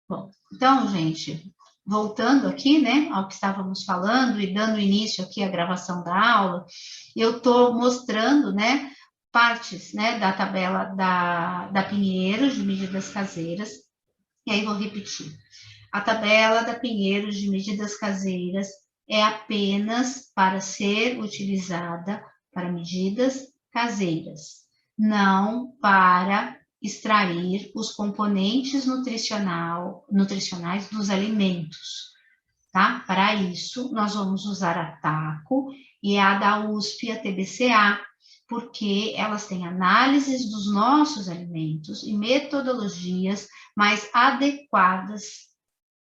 Bom, então, gente, voltando aqui, né, ao que estávamos falando e dando início aqui à gravação da aula, eu estou mostrando, né, partes, né, da tabela da Pinheiros de medidas caseiras, e aí vou repetir. A tabela da Pinheiros de medidas caseiras é apenas para ser utilizada para medidas caseiras, não para extrair os componentes nutricionais dos alimentos, tá? Para isso, nós vamos usar a TACO e a da USP, a TBCA, porque elas têm análises dos nossos alimentos e metodologias mais adequadas,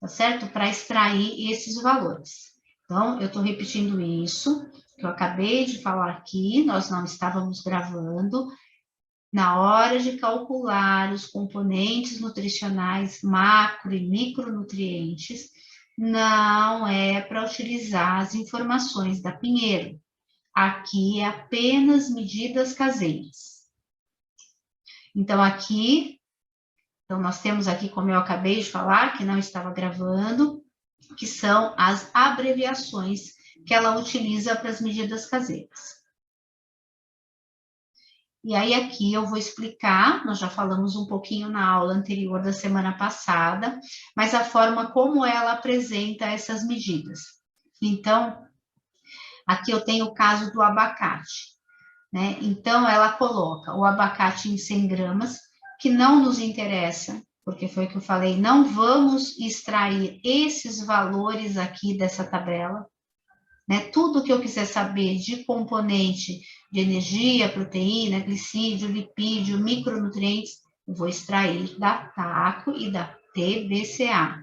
tá certo? Para extrair esses valores. Então, eu estou repetindo isso, que eu acabei de falar aqui, nós não estávamos gravando. Na hora de calcular os componentes nutricionais macro e micronutrientes, não é para utilizar as informações da Pinheiro. Aqui é apenas medidas caseiras. Então, nós temos aqui, como eu acabei de falar, que não estava gravando, que são as abreviações que ela utiliza para as medidas caseiras. E aí aqui eu vou explicar, nós já falamos um pouquinho na aula anterior da semana passada, mas a forma como ela apresenta essas medidas. Então, aqui eu tenho o caso do abacate, né? Então, ela coloca o abacate em 100 gramas, que não nos interessa, porque foi o que eu falei, não vamos extrair esses valores aqui dessa tabela, né? Tudo que eu quiser saber de componente de energia, proteína, glicídio, lipídio, micronutrientes, eu vou extrair da TACO e da TBCA.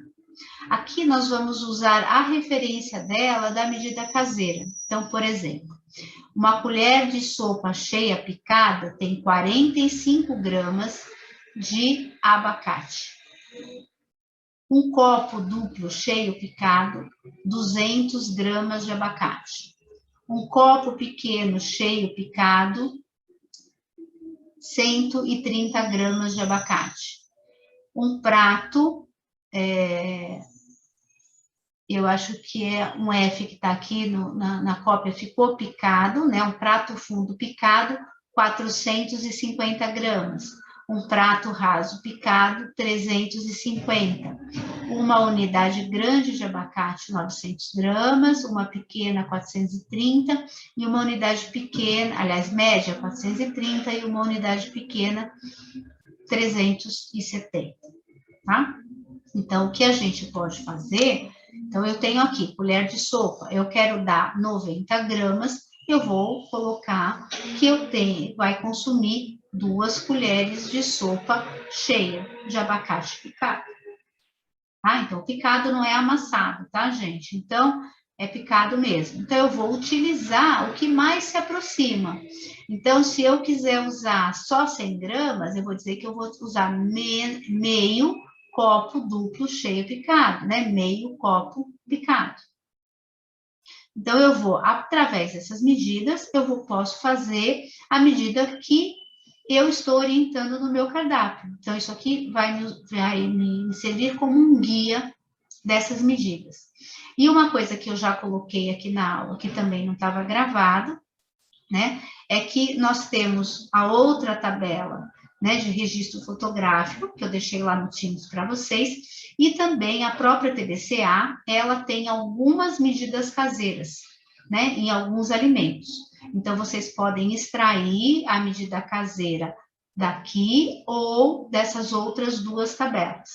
Aqui nós vamos usar a referência dela da medida caseira. Então, por exemplo, uma colher de sopa cheia picada tem 45 gramas de abacate. Um copo duplo cheio picado, 200 gramas de abacate. Um copo pequeno cheio picado, 130 gramas de abacate. Um prato, eu acho que é um F que está aqui na cópia, ficou picado, né? Um prato fundo picado, 450 gramas. Um prato raso picado, 350. Uma unidade grande de abacate, 900 gramas, uma pequena, 430, e uma unidade pequena, aliás, média, 430, e uma unidade pequena, 370, tá? Então, o que a gente pode fazer? Então, eu tenho aqui colher de sopa, eu quero dar 90 gramas, eu vou colocar que vai consumir 2 colheres de sopa cheia de abacate picado. Tá? Então, picado não é amassado, tá, gente? Então, é picado mesmo. Então, eu vou utilizar o que mais se aproxima. Então, se eu quiser usar só 100 gramas, eu vou dizer que eu vou usar meio copo duplo cheio picado, né? Meio copo picado. Então, eu vou, através dessas medidas, posso fazer a medida que eu estou orientando no meu cardápio. Então, isso aqui vai me servir como um guia dessas medidas. E uma coisa que eu já coloquei aqui na aula, que também não estava gravado, né, é que nós temos a outra tabela, né, de registro fotográfico, que eu deixei lá no Teams para vocês, e também a própria TBCA, ela tem algumas medidas caseiras, né, em alguns alimentos. Então, vocês podem extrair a medida caseira daqui ou dessas outras 2 tabelas.